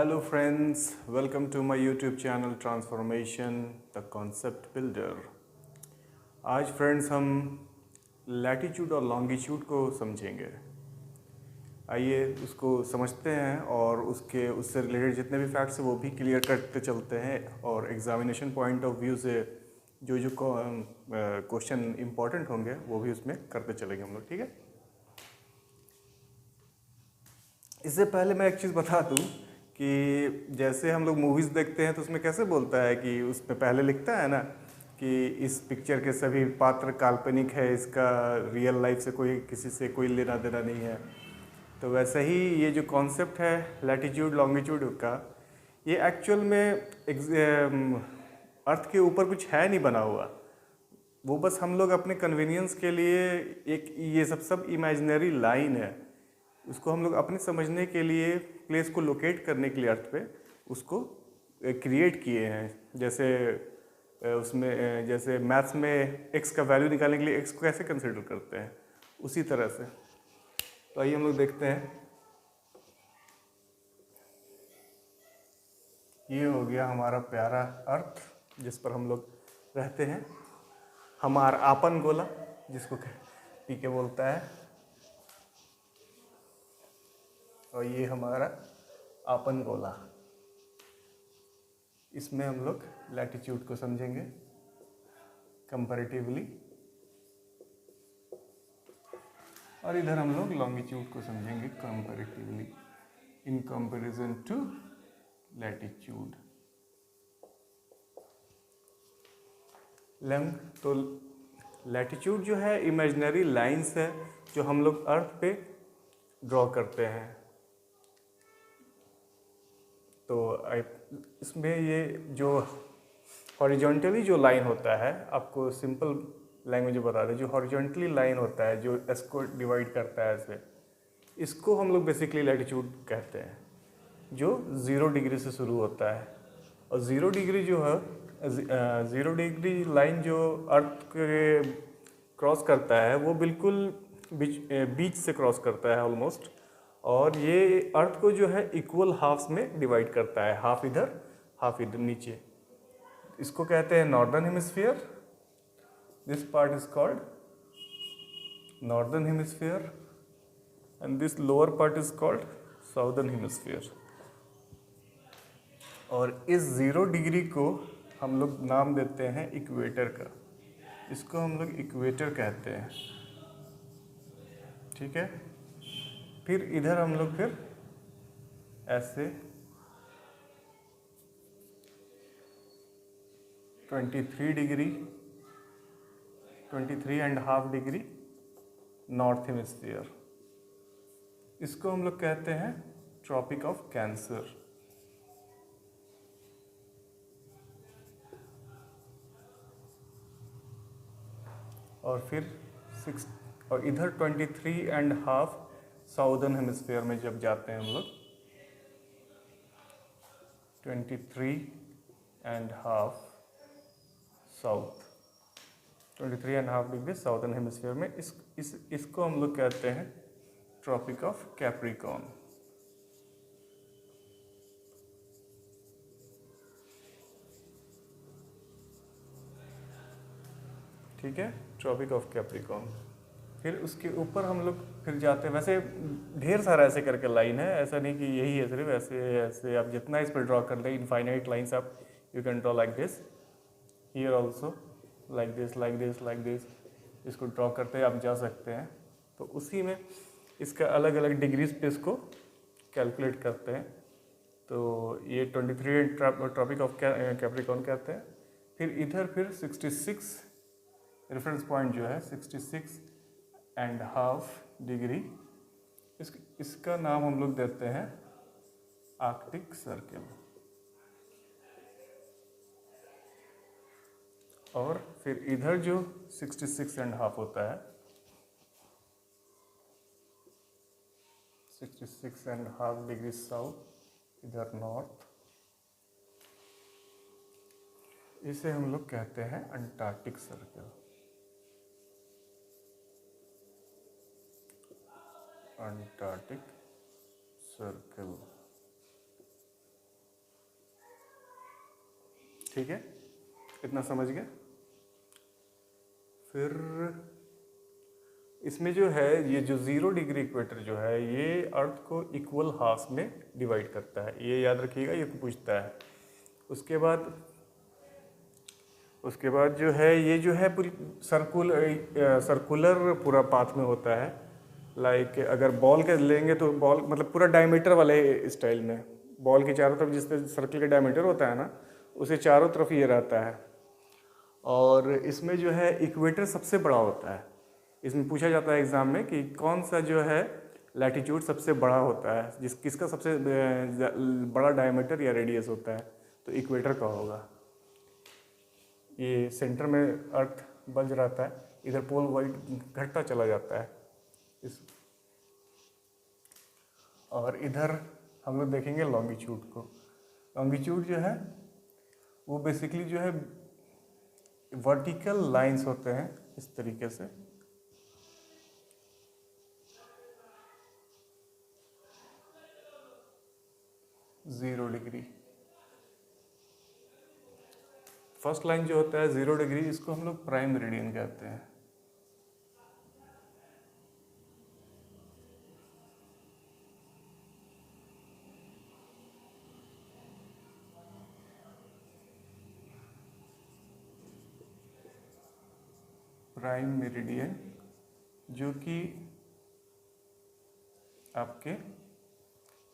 Hello friends, welcome to my YouTube channel Transformation the Concept Builder। आज friends हम latitude और longitude को समझेंगे। आइए उसको समझते हैं और उससे रिलेटेड जितने भी फैक्ट्स हैं वो भी क्लियर करते चलते हैं और एग्जामिनेशन पॉइंट ऑफ व्यू से जो जो क्वेश्चन इम्पोर्टेंट होंगे वो भी उसमें करते चलेंगे हम लोग, ठीक है। इससे पहले मैं एक चीज़ बता दूं कि जैसे हम लोग मूवीज़ देखते हैं तो उसमें कैसे बोलता है कि उसमें पहले लिखता है ना कि इस पिक्चर के सभी पात्र काल्पनिक है, इसका रियल लाइफ से किसी से कोई लेना देना नहीं है। तो वैसे ही ये जो कॉन्सेप्ट है लैटिट्यूड लॉन्गिट्यूड का, ये एक्चुअल में अर्थ के ऊपर कुछ है नहीं बना हुआ। वो बस हम लोग अपने कन्वीनियंस के लिए एक ये सब इमेजिनरी लाइन है, उसको हम लोग अपने समझने के लिए प्लेस को लोकेट करने के लिए अर्थ पे उसको क्रिएट किए हैं। जैसे उसमें जैसे मैथ्स में एक्स का वैल्यू निकालने के लिए एक्स को कैसे कंसिडर करते हैं, उसी तरह से। तो आइए हम लोग देखते हैं। ये हो गया हमारा प्यारा अर्थ जिस पर हम लोग रहते हैं, हमारा आपन गोला जिसको पीके बोलता है, और ये हमारा आपन गोला। इसमें हम लोग लैटिट्यूड को समझेंगे कंपैरेटिवली और इधर हम लोग लॉन्गिट्यूड को समझेंगे comparatively in comparison to latitude. तो लैटिट्यूड जो है इमेजिनरी लाइंस है जो हम लोग अर्थ पे ड्रॉ करते हैं। तो इसमें ये जो हॉरिजॉन्टली जो लाइन होता है, आपको सिंपल लैंग्वेज में बता रहे, जो हॉरिजॉन्टली लाइन होता है जो एस को डिवाइड करता है ऐसे, इसको हम लोग बेसिकली लैटिट्यूड कहते हैं, जो 0 डिग्री से शुरू होता है। और 0 डिग्री जो है 0 डिग्री लाइन जो अर्थ के क्रॉस करता है वो बिल्कुल बीच से क्रॉस करता है ऑलमोस्ट, और ये अर्थ को जो है इक्वल हाफ्स में डिवाइड करता है, हाफ इधर हाफ इधर नीचे। इसको कहते हैं northern hemisphere. This part is called northern hemisphere and this lower part is called southern hemisphere. और इस 0 डिग्री को हम लोग नाम देते हैं इक्वेटर का। इसको हम लोग इक्वेटर कहते हैं, ठीक है। फिर इधर हम लोग फिर ऐसे 23.5 डिग्री नॉर्थ हेमिस्फीयर, इसको हम लोग कहते हैं ट्रॉपिक ऑफ कैंसर। और फिर और इधर 23.5 साउदर्न हेमिस्फीयर में जब जाते हैं हम लोग, 23.5 साउथ, 23.5 डिग्री साउदर्न हेमिस्फीयर में इसको हम लोग कहते हैं ट्रॉपिक ऑफ कैप्रिकॉर्न। ठीक है, ट्रॉपिक ऑफ कैप्रिकॉर्न। फिर उसके ऊपर हम लोग फिर जाते हैं। वैसे ढेर सारा ऐसे करके लाइन है, ऐसा नहीं कि यही है सिर्फ, ऐसे ऐसे आप जितना इस पर ड्रॉ कर लें, इनफाइनाइट लाइंस आप you can draw like this, here also like this like this like this, इसको ड्रॉ करते आप जा सकते हैं। तो उसी में इसका अलग अलग डिग्रीज पे इसको कैलकुलेट करते हैं। तो ये 23 ट्रॉपिक ऑफ कैप्रिकॉर्न कहते हैं। फिर इधर फिर 66 रेफरेंस पॉइंट जो है 66.5 डिग्री, इसका नाम हम लोग देते हैं आर्कटिक सर्कल। और फिर इधर जो 66.5 होता है, 66.5 डिग्री साउथ, इधर नॉर्थ, इसे हम लोग कहते हैं अंटार्कटिक सर्कल। Antarctic circle. ठीक है, इतना समझ गए। फिर इसमें जो है ये जो 0 डिग्री इक्वेटर जो है ये अर्थ को इक्वल हाफ में डिवाइड करता है, ये याद रखिएगा, ये पूछता है। उसके बाद जो है ये जो है पूरी सर्कुलर पूरा पाथ में होता है। लाइक अगर बॉल के लेंगे तो बॉल मतलब पूरा डायमीटर वाले स्टाइल में, बॉल के चारों तरफ जिस तरह सर्कल का डायमीटर होता है ना, उसे चारों तरफ ये रहता है। और इसमें जो है इक्वेटर सबसे बड़ा होता है। इसमें पूछा जाता है एग्ज़ाम में कि कौन सा जो है लैटिट्यूड सबसे बड़ा होता है, किसका सबसे बड़ा डायमीटर या रेडियस होता है, तो इक्वेटर का होगा। ये सेंटर में अर्थ बंद रहता है, इधर पोल वाइड घटता चला जाता है इस। और इधर हम लोग देखेंगे लॉन्गिट्यूड को। लॉन्गिट्यूड जो है वो बेसिकली जो है वर्टिकल लाइंस होते हैं इस तरीके से, जीरो डिग्री। फर्स्ट लाइन जो होता है 0 डिग्री, इसको हम लोग प्राइम मेरिडियन कहते हैं। प्राइम मेरिडियन जो कि आपके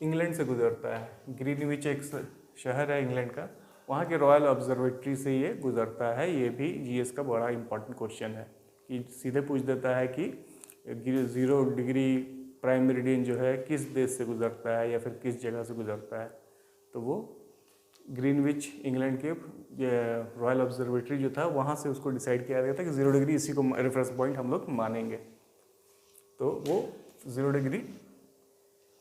इंग्लैंड से गुजरता है। ग्रीनविच एक शहर है इंग्लैंड का, वहाँ के रॉयल ऑब्जर्वेटरी से ये गुजरता है। ये भी जीएस का बड़ा इंपॉर्टेंट क्वेश्चन है कि सीधे पूछ देता है कि 0 डिग्री प्राइम मेरिडियन जो है किस देश से गुजरता है या फिर किस जगह से गुजरता है। तो वो ग्रीनविच इंग्लैंड के रॉयल ऑब्जर्वेटरी जो था वहाँ से उसको डिसाइड किया गया था कि 0 डिग्री इसी को रेफरेंस पॉइंट हम लोग मानेंगे। तो वो 0 डिग्री,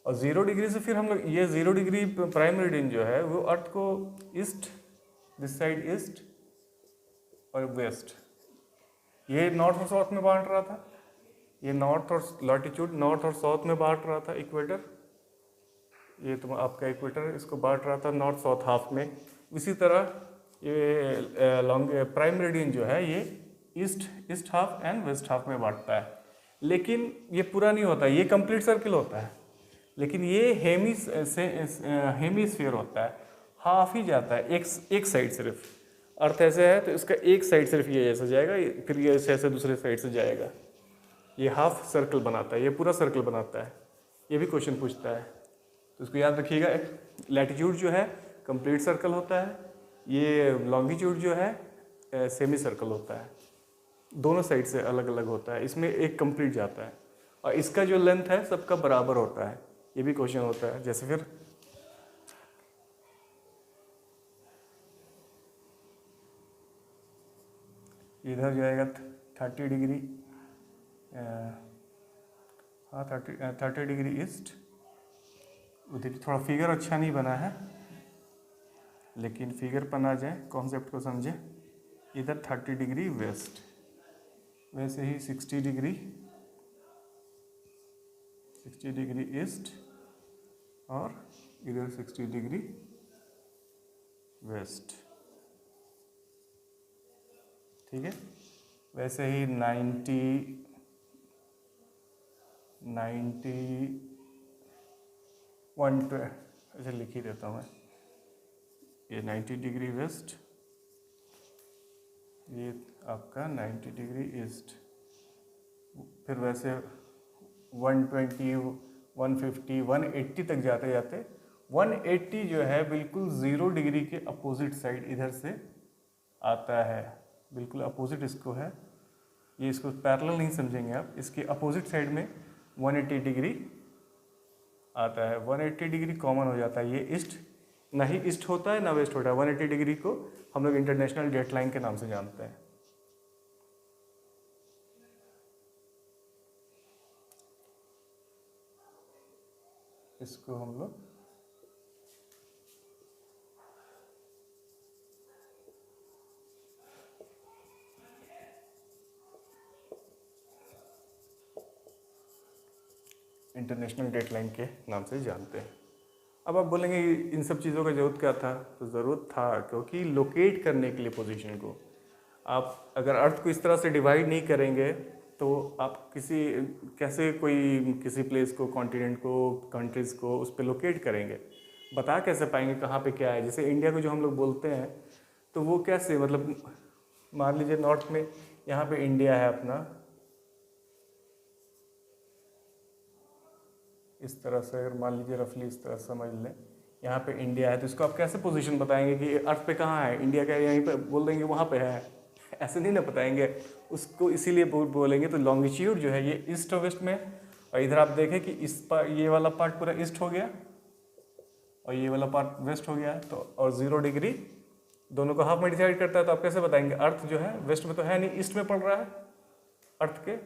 और 0 डिग्री से फिर हम लोग ये 0 डिग्री प्राइम मेरिडियन जो है वो अर्थ को ईस्ट, दिस साइड ईस्ट और वेस्ट, ये नॉर्थ और साउथ में बांट रहा था। ये नॉर्थ और लैटिट्यूड नॉर्थ और साउथ में बांट रहा था इक्वेटर। ये तो आपका इक्वेटर इसको बांट रहा था नॉर्थ साउथ हाफ में। इसी तरह ये लॉन्ग प्राइम मेरिडियन जो है ये east half and west half में बांटता है। लेकिन ये पूरा नहीं होता, ये कंप्लीट सर्किल होता है, लेकिन ये हेमीस्फीयर होता है, हाफ ही जाता है, एक साइड सिर्फ। अर्थ ऐसे है तो इसका एक साइड सिर्फ ये ऐसा जाएगा, फिर ये ऐसे दूसरे साइड से जाएगा। ये हाफ सर्कल बनाता है, ये पूरा सर्कल बनाता है। ये भी क्वेश्चन पूछता है, तो इसको याद रखिएगा। लैटिट्यूड जो है कंप्लीट सर्कल होता है, ये लॉन्गिट्यूड जो है सेमी सर्कल होता है, दोनों साइड से अलग अलग होता है। इसमें एक कंप्लीट जाता है और इसका जो लेंथ है सबका बराबर होता है। ये भी क्वेश्चन होता है। जैसे फिर इधर जाएगा 30 डिग्री, हाँ 30 डिग्री ईस्ट। उधर थोड़ा फिगर अच्छा नहीं बना है, लेकिन फिगर पर आ जाए, कॉन्सेप्ट को समझे। इधर 30 डिग्री वेस्ट, वैसे ही 60 डिग्री ईस्ट और इधर 60 डिग्री वेस्ट, ठीक है। वैसे ही 90 1 ऐसे लिख ही देता हूँ मैं। ये 90 डिग्री वेस्ट, ये आपका 90 डिग्री ईस्ट। फिर वैसे 120 150 180 तक जाते जाते 180 जो है बिल्कुल 0 डिग्री के अपोजिट साइड इधर से आता है, बिल्कुल अपोजिट इसको है। ये इसको पैरेलल नहीं समझेंगे आप, इसके अपोजिट साइड में 180 डिग्री आता है। 180 डिग्री कॉमन हो जाता है। ये ईस्ट ना ही ईस्ट होता है ना वेस्ट होता है। 180 डिग्री को हम लोग इंटरनेशनल डेट लाइन के नाम से जानते हैं। इसको हम लोग इंटरनेशनल डेट लाइन के नाम से जानते हैं। अब आप बोलेंगे इन सब चीज़ों का ज़रूरत क्या था? तो ज़रूरत था क्योंकि लोकेट करने के लिए पोजीशन को, आप अगर अर्थ को इस तरह से डिवाइड नहीं करेंगे तो आप कैसे कोई किसी प्लेस को, कॉन्टिनेंट को, कंट्रीज़ को उस पर लोकेट करेंगे? बता कैसे पाएंगे कहाँ पे क्या है? जैसे इंडिया को जो हम लोग बोलते हैं तो वो कैसे, मतलब मान लीजिए नॉर्थ में यहाँ पे इंडिया है अपना, इस तरह से अगर मान लीजिए रफली इस तरह समझ लें, यहाँ पे इंडिया है तो इसको आप कैसे पोजीशन बताएंगे कि अर्थ पे कहाँ है? इंडिया का यहीं पे बोल देंगे वहाँ पे है, ऐसे नहीं ना बताएंगे उसको। इसीलिए बोलेंगे तो लॉन्गिट्यूड जो है ये ईस्ट और वेस्ट में, और इधर आप देखें कि ये वाला पार्ट पूरा ईस्ट हो गया और ये वाला पार्ट वेस्ट हो गया, तो और 0 डिग्री दोनों को हाफ में डिसाइड करता है। तो आप कैसे बताएंगे? अर्थ जो है वेस्ट में तो है नहीं, ईस्ट में पड़ रहा है अर्थ के,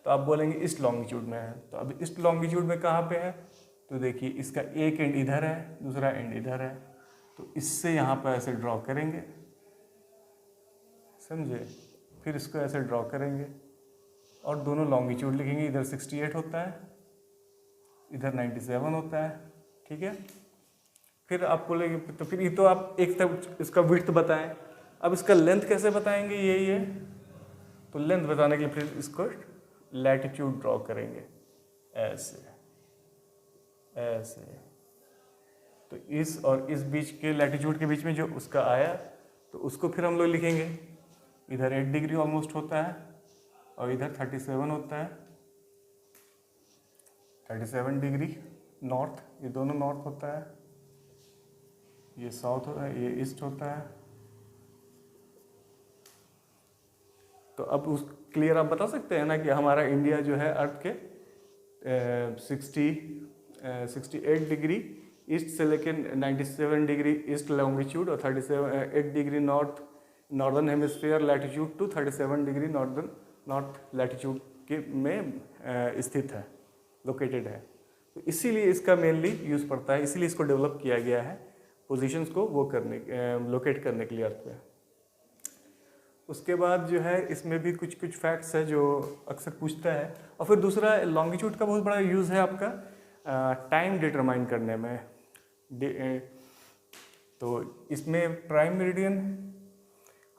तो आप बोलेंगे ईस्ट लॉन्गिट्यूड में है। तो अब ईस्ट लॉन्गिट्यूड में कहाँ पे है? तो देखिए इसका एक एंड इधर है, दूसरा एंड इधर है, तो इससे यहाँ पर ऐसे ड्रॉ करेंगे, समझे? फिर इसको ऐसे ड्रॉ करेंगे और दोनों लॉन्गिट्यूड लिखेंगे। इधर 68 होता है, इधर 97 होता है, ठीक है। फिर आप बोलेंगे तो फिर ये तो आप एक तब इसका विड्थ बताएं, अब इसका लेंथ कैसे बताएंगे? ये तो लेंथ बताने के लिए फिर इसको लैटिट्यूड ड्रॉ करेंगे, ऐसे ऐसे। तो इस और इस बीच के लैटिट्यूड के बीच में जो उसका आया तो उसको फिर हम लोग लिखेंगे। इधर 8 डिग्री ऑलमोस्ट होता है और इधर 37 होता है, 37 डिग्री नॉर्थ, ये दोनों नॉर्थ होता है, ये साउथ होता है, ये ईस्ट होता है। तो अब उस क्लियर आप बता सकते हैं ना कि हमारा इंडिया जो है अर्थ के 68 डिग्री ईस्ट से लेकर 97 डिग्री ईस्ट लॉन्गिट्यूड और 8 degree northern hemisphere latitude to 37 degree north latitude के में स्थित है, लोकेटेड है। तो इसीलिए इसका मेनली यूज़ पड़ता है, इसीलिए इसको डेवलप किया गया है पोजीशंस को वो लोकेट करने के लिए अर्थ पे। उसके बाद जो है इसमें भी कुछ कुछ फैक्ट्स है जो अक्सर पूछता है। और फिर दूसरा लॉन्गिट्यूड का बहुत बड़ा यूज़ है आपका टाइम डिटरमाइन करने में। तो इसमें प्राइम मेरिडियन,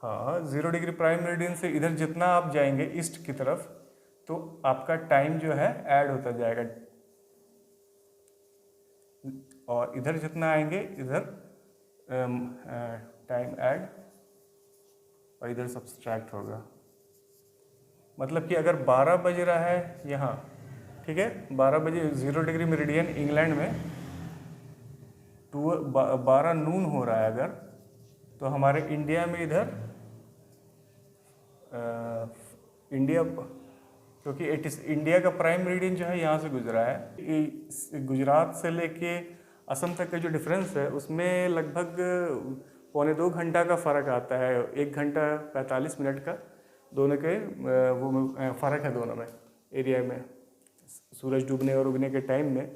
हाँ 0 डिग्री प्राइम मेरिडियन से इधर जितना आप जाएंगे ईस्ट की तरफ तो आपका टाइम जो है ऐड होता जाएगा, और इधर जितना आएंगे इधर टाइम ऐड और इधर सब्सट्रैक्ट होगा। मतलब कि अगर 12 बज रहा है यहाँ, ठीक है, 12 बजे 0 डिग्री मेरिडियन इंग्लैंड में 12 नून हो रहा है अगर, तो हमारे इंडिया में इधर इंडिया, क्योंकि इंडिया का प्राइम मेरिडियन जो है यहाँ से गुजरा है, गुजरात से लेके असम तक का जो डिफरेंस है उसमें लगभग 1.25 घंटा का फ़र्क आता है, 1 घंटा 45 मिनट का दोनों के वो फ़र्क है दोनों में एरिया में, सूरज डूबने और उगने के टाइम में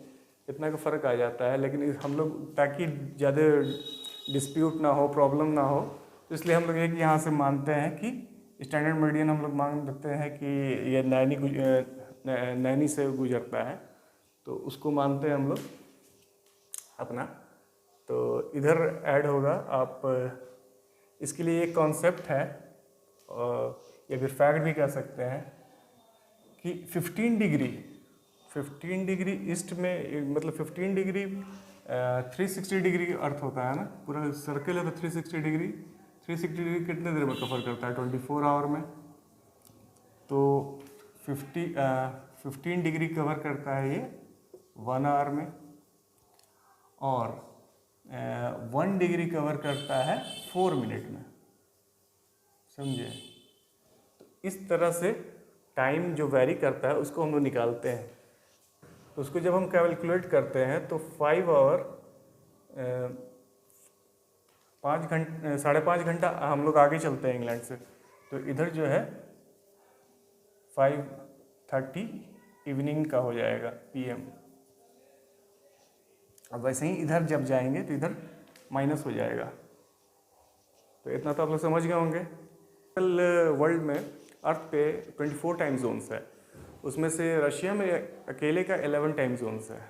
इतना का फ़र्क आ जाता है। लेकिन हम लोग ताकि ज़्यादा डिस्प्यूट ना हो, प्रॉब्लम ना हो, तो इसलिए हम लोग एक यहाँ से मानते हैं कि स्टैंडर्ड मेरिडियन हम लोग मान लेते हैं कि ये नैनी से गुजरता है, तो उसको मानते हैं हम लोग अपना। तो इधर ऐड होगा। आप इसके लिए एक कॉन्सेप्ट है या फिर फैक्ट भी कह सकते हैं कि 15 डिग्री ईस्ट में, मतलब 15 डिग्री 360 डिग्री अर्थ होता है ना, पूरा सर्कल है तो 360 डिग्री कितने देर में कवर करता है? 24 आवर में। तो 15 डिग्री कवर करता है ये 1 आवर में, और 1 डिग्री कवर करता है 4 मिनट में, समझे? तो इस तरह से टाइम जो वेरी करता है उसको हम लोग निकालते हैं। तो उसको जब हम कैलकुलेट करते हैं तो 5 आवर 5.5 घंटा हम लोग आगे चलते हैं इंग्लैंड से, तो इधर जो है 5:30 इवनिंग का हो जाएगा PM। अब वैसे ही इधर जब जाएंगे तो इधर माइनस हो जाएगा। तो इतना तो आप लोग समझ गए होंगे। वर्ल्ड में अर्थ पे 24 टाइम जोन्स है, उसमें से रशिया में अकेले का 11 टाइम जोन्स है।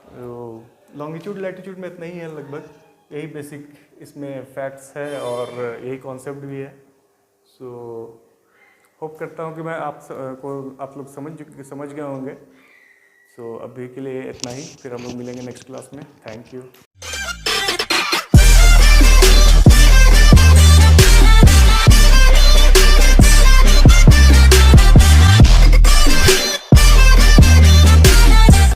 तो लॉन्गिट्यूड लैटिट्यूड में इतना ही है लगभग, यही बेसिक इसमें फैक्ट्स है और यही कॉन्सेप्ट भी है। सो होप करता हूँ कि मैं आप लोग समझ गए होंगे। सो अभी के लिए इतना ही, फिर हम लोग मिलेंगे नेक्स्ट क्लास में। Thank you.